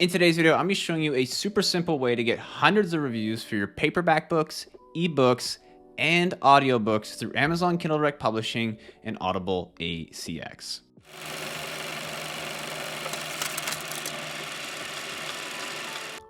In today's video, I'm going to be showing you a super simple way to get hundreds of reviews for your paperback books, ebooks, and audiobooks through Amazon Kindle Direct Publishing and Audible ACX.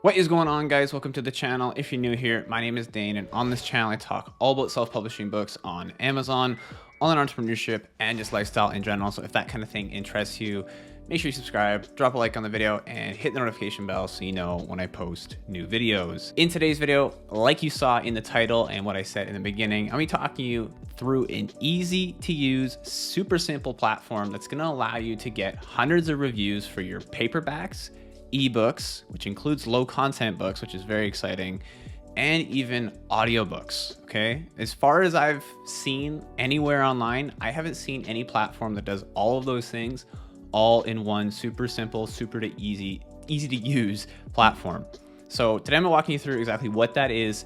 What is going on, guys? Welcome to the channel. If you're new here, my name is Dane, and on this channel, I talk all about self-publishing books on Amazon, online entrepreneurship, and just lifestyle in general. So if that kind of thing interests you, make sure you subscribe, drop a like on the video, and hit the notification bell so you know when I post new videos. In today's video, like you saw in the title and what I said in the beginning, I'm gonna be talking you through an easy to use, super simple platform that's gonna allow you to get hundreds of reviews for your paperbacks, ebooks, which includes low content books, which is very exciting, and even audiobooks. Okay, as far as I've seen anywhere online, I haven't seen any platform that does all of those things all in one super simple, super easy to use platform. So today I'm gonna walk you through exactly what that is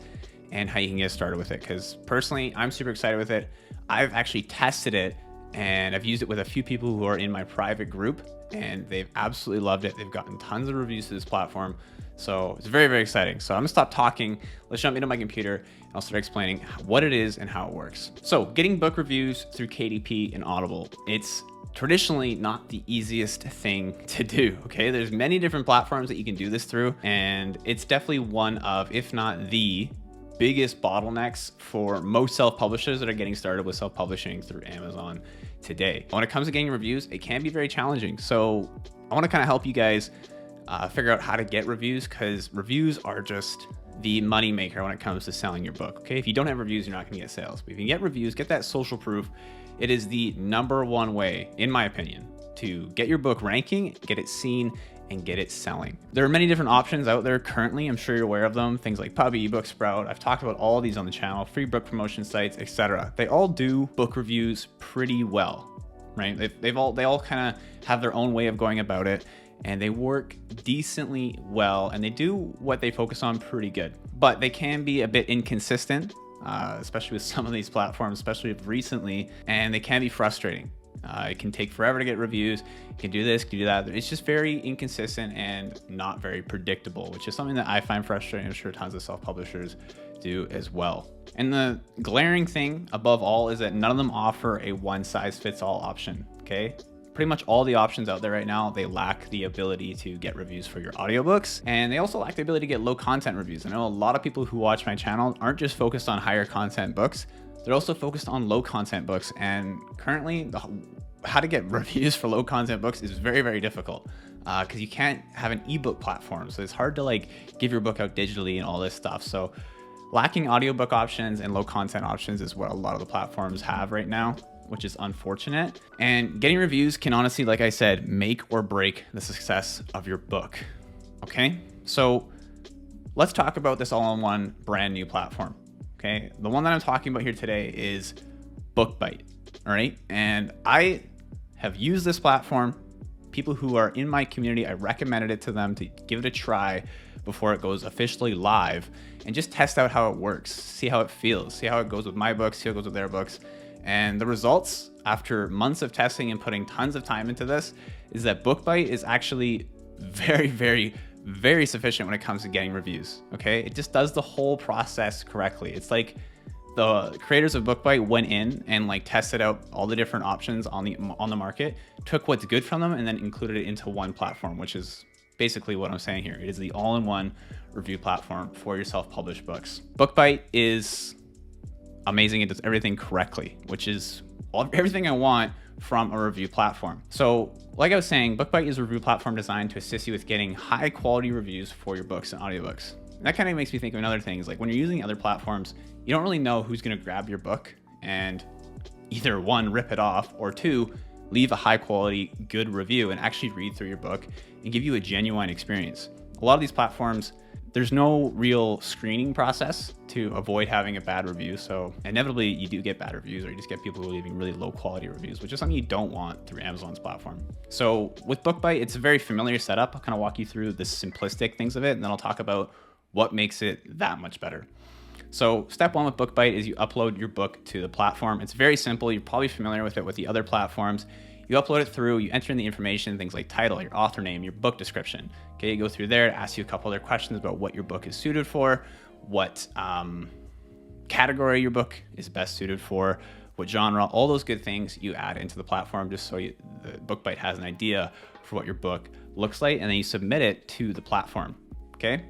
and how you can get started with it, because personally I'm super excited with it. I've actually tested it and I've used it with a few people who are in my private group, and they've absolutely loved it. They've gotten tons of reviews to this platform. So it's very, very exciting. So I'm gonna stop talking. Let's jump into my computer and I'll start explaining what it is and how it works. So getting book reviews through KDP and Audible, it's traditionally not the easiest thing to do. Okay, there's many different platforms that you can do this through, and it's definitely one of, if not the biggest bottlenecks for most self-publishers that are getting started with self-publishing through Amazon today. When it comes to getting reviews, it can be very challenging. So I want to kind of help you guys figure out how to get reviews, because reviews are just the money maker when it comes to selling your book. Okay, if you don't have reviews, you're not going to get sales. But if you can get reviews, get that social proof, it is the #1 way, in my opinion, to get your book ranking, get it seen, and get it selling. There are many different options out there currently. I'm sure you're aware of them. Things like Pubby, Ebook, Sprout. I've talked about all of these on the channel, free book promotion sites, etc. They all do book reviews pretty well, right? They all kind of have their own way of going about it, and they work decently well, and they do what they focus on pretty good. But they can be a bit inconsistent, especially with some of these platforms, especially recently, and they can be frustrating. It can take forever to get reviews. You can do this, you can do that. It's just very inconsistent and not very predictable, which is something that I find frustrating. I'm sure tons of self-publishers do as well. And the glaring thing above all is that none of them offer a one-size-fits-all option, okay? Pretty much all the options out there right now, they lack the ability to get reviews for your audiobooks, and they also lack the ability to get low content reviews. I know a lot of people who watch my channel aren't just focused on higher content books, they're also focused on low content books, and currently how to get reviews for low content books is very, very difficult because you can't have an ebook platform. So it's hard to like give your book out digitally and all this stuff. So lacking audiobook options and low content options is what a lot of the platforms have right now, which is unfortunate. And getting reviews can honestly, like I said, make or break the success of your book. Okay, so let's talk about this all-in-one brand new platform. Okay, the one that I'm talking about here today is BookBite. All right, and I have used this platform. People who are in my community, I recommended it to them to give it a try before it goes officially live and just test out how it works, see how it feels, see how it goes with my books, see how it goes with their books. And the results after months of testing and putting tons of time into this is that BookBite is actually very, very, very sufficient when it comes to getting reviews. Okay, it just does the whole process correctly. It's like the creators of BookBite went in and like tested out all the different options on the market, took what's good from them, and then included it into one platform, which is basically what I'm saying here. It is the all-in-one review platform for your self-published books. BookBite is amazing. It does everything correctly, which is everything I want from a review platform. So like I was saying, BookBite is a review platform designed to assist you with getting high quality reviews for your books and audiobooks. And that kind of makes me think of another thing, is like when you're using other platforms, you don't really know who's going to grab your book and either one, rip it off, or two, leave a high quality, good review and actually read through your book and give you a genuine experience. A lot of these platforms, there's no real screening process to avoid having a bad review. So inevitably you do get bad reviews, or you just get people who are leaving really low quality reviews, which is something you don't want through Amazon's platform. So with BookBite, it's a very familiar setup. I'll kind of walk you through the simplistic things of it, and then I'll talk about what makes it that much better. So step one with BookBite is you upload your book to the platform. It's very simple. You're probably familiar with it with the other platforms. You upload it through, you enter in the information, things like title, your author name, your book description. Okay, you go through there, it asks you a couple other questions about what your book is suited for, what category your book is best suited for, what genre, all those good things you add into the platform just so the BookBite has an idea for what your book looks like, and then you submit it to the platform, okay?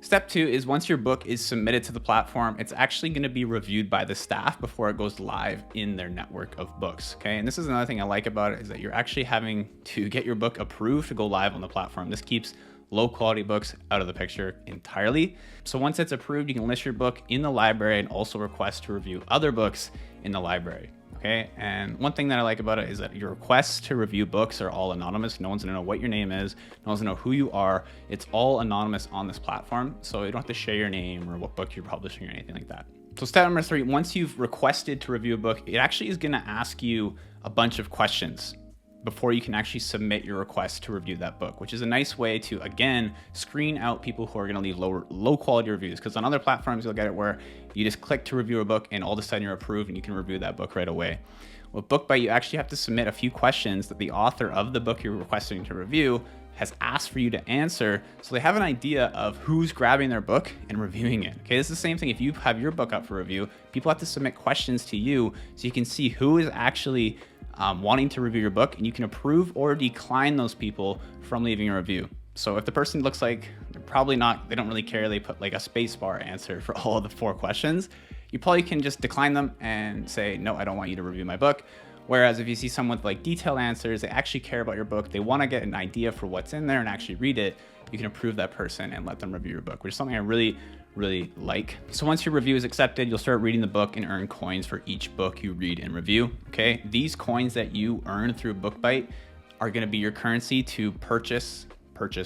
Step 2 is once your book is submitted to the platform, it's actually going to be reviewed by the staff before it goes live in their network of books, okay? And this is another thing I like about it, is that you're actually having to get your book approved to go live on the platform. This keeps low quality books out of the picture entirely. So once it's approved, you can list your book in the library and also request to review other books in the library. Okay, and one thing that I like about it is that your requests to review books are all anonymous. No one's gonna know what your name is. No one's gonna know who you are. It's all anonymous on this platform, so you don't have to share your name or what book you're publishing or anything like that. So step number 3, once you've requested to review a book, it actually is gonna ask you a bunch of questions before you can actually submit your request to review that book, which is a nice way to, again, screen out people who are gonna leave low quality reviews. Because on other platforms, you'll get it where you just click to review a book and all of a sudden you're approved and you can review that book right away. With BookBite, you actually have to submit a few questions that the author of the book you're requesting to review has asked for you to answer, so they have an idea of who's grabbing their book and reviewing it. Okay, this is the same thing if you have your book up for review. People have to submit questions to you so you can see who is actually wanting to review your book, and you can approve or decline those people from leaving a review. So if the person looks like they're probably not, they don't really care, they put like a spacebar answer for all of the 4 questions, you probably can just decline them and say, no, I don't want you to review my book. Whereas if you see someone with like detailed answers, they actually care about your book, they want to get an idea for what's in there and actually read it, you can approve that person and let them review your book, which is something I really like. So once your review is accepted, you'll start reading the book and earn coins for each book you read and review. Okay, these coins that you earn through BookBite are going to be your currency to purchase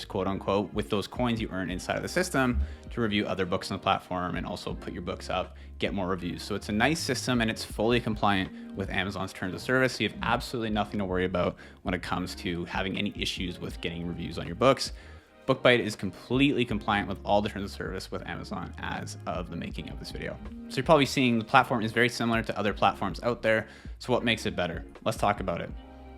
quote unquote with those coins you earn inside of the system to review other books on the platform and also put your books up, get more reviews. So it's a nice system and it's fully compliant with Amazon's terms of service. So you have absolutely nothing to worry about when it comes to having any issues with getting reviews on your books. BookBite is completely compliant with all the terms of service with Amazon as of the making of this video. So you're probably seeing the platform is very similar to other platforms out there. So what makes it better? Let's talk about it.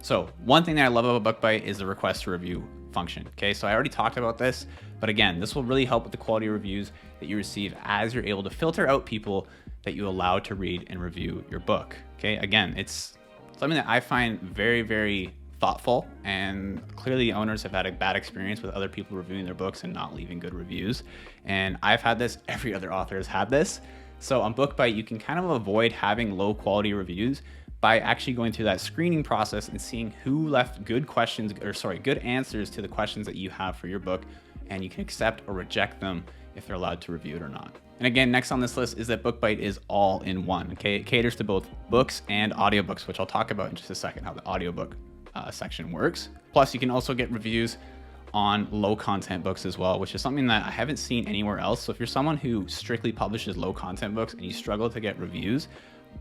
So one thing that I love about BookBite is the request to review function. Okay, so I already talked about this, but again, this will really help with the quality of reviews that you receive as you're able to filter out people that you allow to read and review your book. Okay, again, it's something that I find very thoughtful, and clearly the owners have had a bad experience with other people reviewing their books and not leaving good reviews. And I've had this, every other author has had this. So on BookBite, you can kind of avoid having low quality reviews by actually going through that screening process and seeing who left good questions, or sorry, good answers to the questions that you have for your book, and you can accept or reject them if they're allowed to review it or not. And again, next on this list is that BookBite is all in one. Okay, it caters to both books and audiobooks, which I'll talk about in just a second, how the audiobook section works. Plus, you can also get reviews on low content books as well, which is something that I haven't seen anywhere else. So if you're someone who strictly publishes low content books and you struggle to get reviews,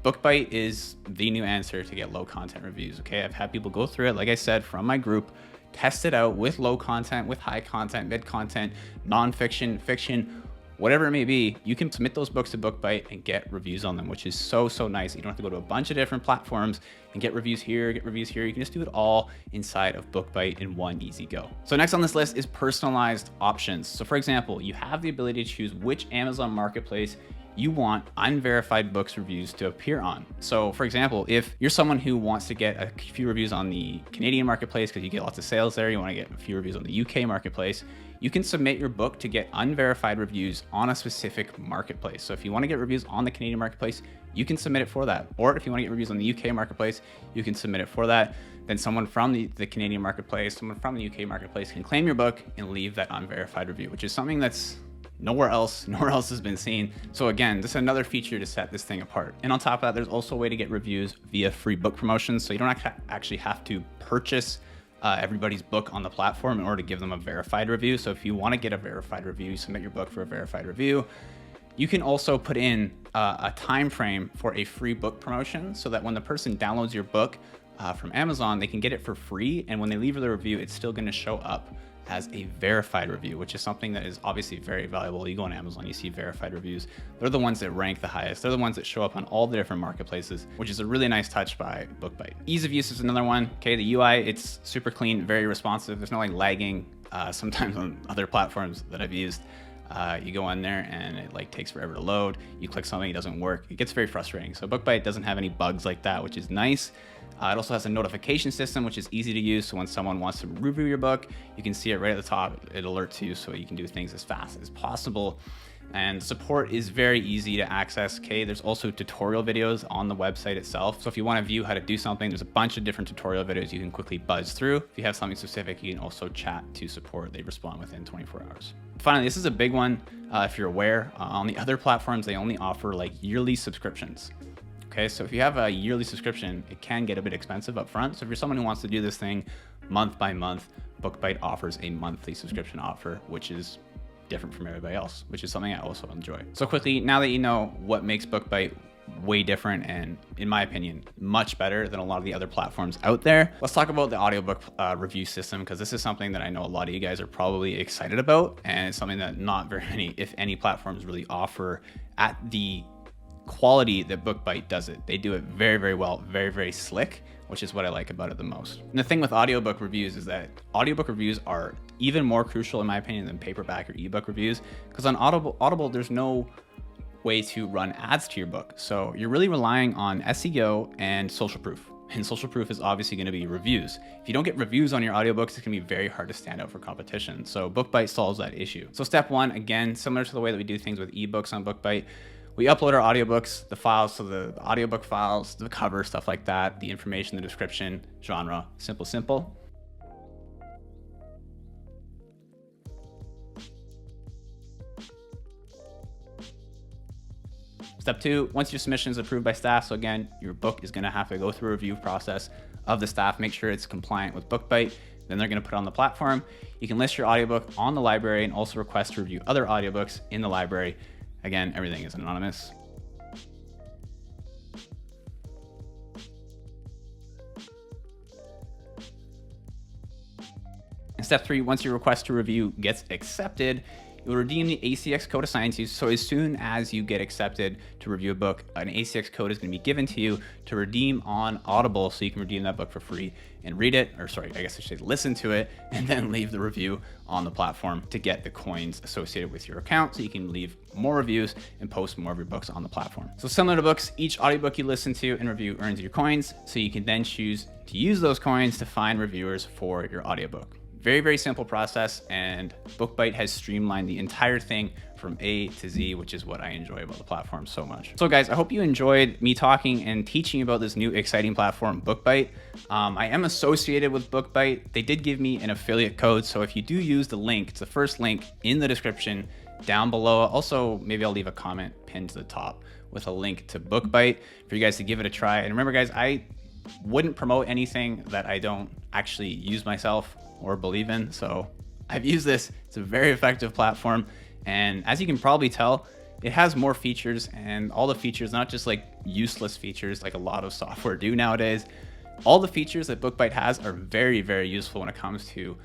BookBite is the new answer to get low content reviews. Okay, I've had people go through it, like I said, from my group, test it out with low content, with high content, mid content, nonfiction, fiction, whatever it may be. You can submit those books to BookBite and get reviews on them, which is so nice. You don't have to go to a bunch of different platforms and get reviews here, get reviews here. You can just do it all inside of BookBite in one easy go. So next on this list is personalized options. So for example, you have the ability to choose which Amazon marketplace you want unverified books reviews to appear on. So for example, if you're someone who wants to get a few reviews on the Canadian marketplace because you get lots of sales there, you want to get a few reviews on the UK marketplace, you can submit your book to get unverified reviews on a specific marketplace. So if you want to get reviews on the Canadian marketplace, you can submit it for that. Or if you want to get reviews on the UK marketplace, you can submit it for that. Then someone from the Canadian marketplace, someone from the UK marketplace can claim your book and leave that unverified review, which is something that's nowhere else has been seen. So again, this is another feature to set this thing apart. And on top of that, there's also a way to get reviews via free book promotions. So you don't actually have to purchase everybody's book on the platform in order to give them a verified review. So if you want to get a verified review, you submit your book for a verified review. You can also put in a time frame for a free book promotion so that when the person downloads your book from Amazon, they can get it for free. And when they leave the review, it's still going to show up has a verified review, which is something that is obviously very valuable. You go on Amazon, you see verified reviews. They're the ones that rank the highest. They're the ones that show up on all the different marketplaces, which is a really nice touch by BookBite. Ease of use is another one. Okay, the UI, it's super clean, very responsive. There's no like lagging. Sometimes on other platforms that I've used, you go in there and it like takes forever to load. You click something, it doesn't work. It gets very frustrating. So BookBite doesn't have any bugs like that, which is nice. It also has a notification system, which is easy to use. So when someone wants to review your book, you can see it right at the top. It alerts you so you can do things as fast as possible. And support is very easy to access. Okay, there's also tutorial videos on the website itself. So if you want to view how to do something, there's a bunch of different tutorial videos you can quickly buzz through. If you have something specific, you can also chat to support. They respond within 24 hours. Finally, this is a big one. If you're aware, on the other platforms, they only offer like yearly subscriptions. Okay, so if you have a yearly subscription, it can get a bit expensive up front. So if you're someone who wants to do this thing month by month, BookBite offers a monthly subscription offer, which is different from everybody else, which is something I also enjoy. So quickly, now that you know what makes BookBite way different and, in my opinion, much better than a lot of the other platforms out there, let's talk about the audiobook review system, because this is something that I know a lot of you guys are probably excited about, and it's something that not very many, if any, platforms really offer at the quality that BookBite does it. They do it very, very well, very, very slick, which is what I like about it the most. And the thing with audiobook reviews is that audiobook reviews are even more crucial, in my opinion, than paperback or ebook reviews, because on Audible, there's no way to run ads to your book. So you're really relying on SEO and social proof. And social proof is obviously going to be reviews. If you don't get reviews on your audiobooks, it's going to be very hard to stand out for competition. So BookBite solves that issue. So step one, again, similar to the way that we do things with ebooks on BookBite, we upload our audiobooks, the files, so the audiobook files, the cover, stuff like that, the information, the description, genre, simple. Step two, once your submission is approved by staff, so again, your book is gonna have to go through a review process of the staff, make sure it's compliant with BookBite, then they're gonna put it on the platform. You can list your audiobook on the library and also request to review other audiobooks in the library. Again, everything is anonymous. And step three, once your request to review gets accepted, you'll redeem the ACX code assigned to you. So as soon as you get accepted to review a book, an ACX code is going to be given to you to redeem on Audible, so you can redeem that book for free and read it, or sorry, I guess I should say listen to it, and then leave the review on the platform to get the coins associated with your account, so you can leave more reviews and post more of your books on the platform. So similar to books, each audiobook you listen to and review earns your coins, so you can then choose to use those coins to find reviewers for your audiobook. Very, very simple process, and BookBite has streamlined the entire thing from A to Z, which is what I enjoy about the platform so much. So guys, I hope you enjoyed me talking and teaching about this new exciting platform, BookBite. I am associated with BookBite. They did give me an affiliate code, so if you do use the link, it's the first link in the description down below. Also, maybe I'll leave a comment pinned to the top with a link to BookBite for you guys to give it a try. And remember guys, I wouldn't promote anything that I don't actually use myself or believe in. So I've used this. It's a very effective platform. And as you can probably tell, it has more features, and all the features, not just like useless features like a lot of software do nowadays. All the features that BookBite has are very, very useful when it comes to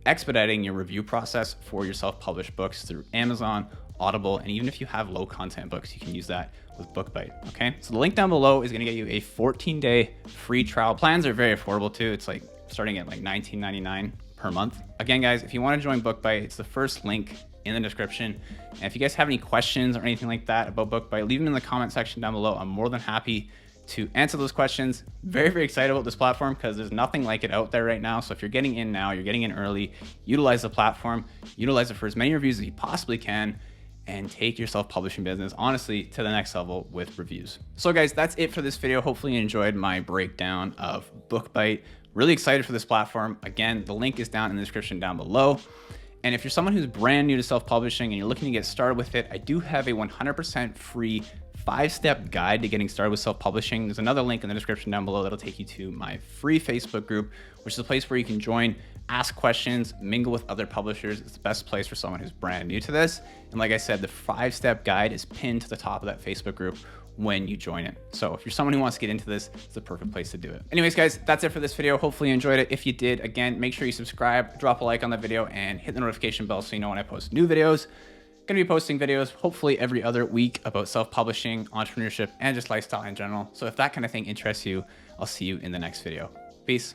expediting your review process for your self-published books through Amazon, Audible, and even if you have low content books, you can use that with BookBite. Okay, so the link down below is going to get you a 14-day free trial. Plans are very affordable too. It's like starting at like $19.99 per month. Again, guys, if you want to join BookBite, it's the first link in the description. And if you guys have any questions or anything like that about BookBite, leave them in the comment section down below. I'm more than happy to answer those questions. Very, very excited about this platform because there's nothing like it out there right now. So if you're getting in now, you're getting in early, utilize the platform, utilize it for as many reviews as you possibly can, and take your self-publishing business, honestly, to the next level with reviews. So guys, that's it for this video. Hopefully you enjoyed my breakdown of BookBite. Really excited for this platform. Again, the link is down in the description down below. And if you're someone who's brand new to self-publishing and you're looking to get started with it, I do have a 100% free 5-step guide to getting started with self-publishing. There's another link in the description down below that'll take you to my free Facebook group, which is a place where you can join, ask questions, mingle with other publishers. It's the best place for someone who's brand new to this. And like I said, the 5-step guide is pinned to the top of that Facebook group, when you join it. So if you're someone who wants to get into this, it's the perfect place to do it. Anyways, guys, that's it for this video. Hopefully you enjoyed it. If you did, again, make sure you subscribe, drop a like on the video, and hit the notification bell so you know when I post new videos. Gonna be posting videos hopefully every other week about self-publishing, entrepreneurship, and just lifestyle in general. So if that kind of thing interests you, I'll see you in the next video. Peace.